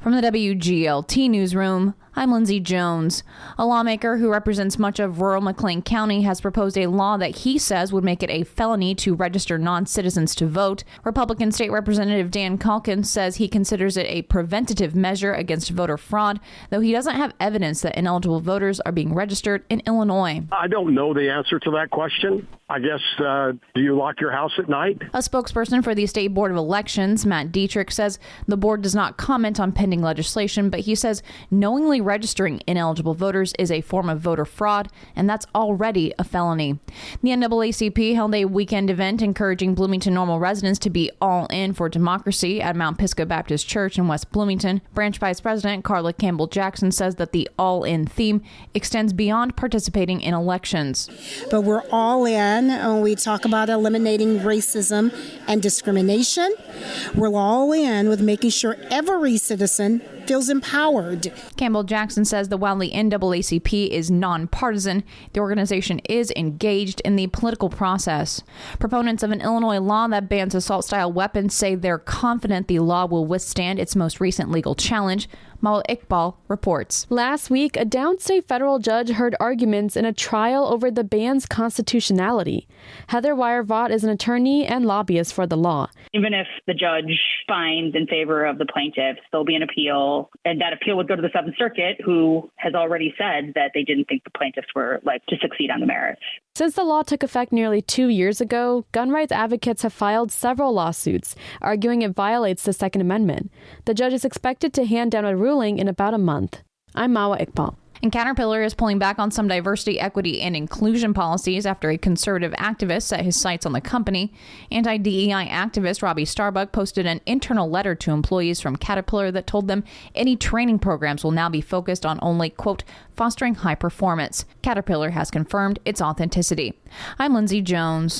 From the WGLT newsroom, I'm Lindsay Jones. A lawmaker who represents much of rural McLean County has proposed a law that he says would make it a felony to register non-citizens to vote. Republican State Representative Dan Calkins says he considers it a preventative measure against voter fraud, though he doesn't have evidence that ineligible voters are being registered in Illinois. I don't know the answer to that question. I guess, do you lock your house at night? A spokesperson for the State Board of Elections, Matt Dietrich, says the board does not comment on pending legislation, but he says knowingly registering ineligible voters is a form of voter fraud, and that's already a felony. The NAACP held a weekend event encouraging Bloomington Normal residents to be all in for democracy at Mount Pisgah Baptist Church in West Bloomington. Branch Vice President Carla Campbell Jackson says that the all-in theme extends beyond participating in elections. But we're all in. We talk about eliminating racism and discrimination. We're all in with making sure every citizen feels empowered. Campbell Jackson says that while the NAACP is nonpartisan, the organization is engaged in the political process. Proponents of an Illinois law that bans assault-style weapons say they're confident the law will withstand its most recent legal challenge. Mawa Iqbal reports. Last week, a downstate federal judge heard arguments in a trial over the ban's constitutionality. Heather Wire-Vaught is an attorney and lobbyist for the law. Even if the judge finds in favor of the plaintiffs, there'll be an appeal, and that appeal would go to the Seventh Circuit, who has already said that they didn't think the plaintiffs were to succeed on the merits. Since the law took effect nearly 2 years ago, gun rights advocates have filed several lawsuits, arguing it violates the Second Amendment. The judge is expected to hand down a ruling in about a month. I'm Mawa Iqbal. And Caterpillar is pulling back on some diversity, equity, and inclusion policies after a conservative activist set his sights on the company. Anti-DEI activist Robbie Starbuck posted an internal letter to employees from Caterpillar that told them any training programs will now be focused on only, quote, fostering high performance. Caterpillar has confirmed its authenticity. I'm Lindsay Jones.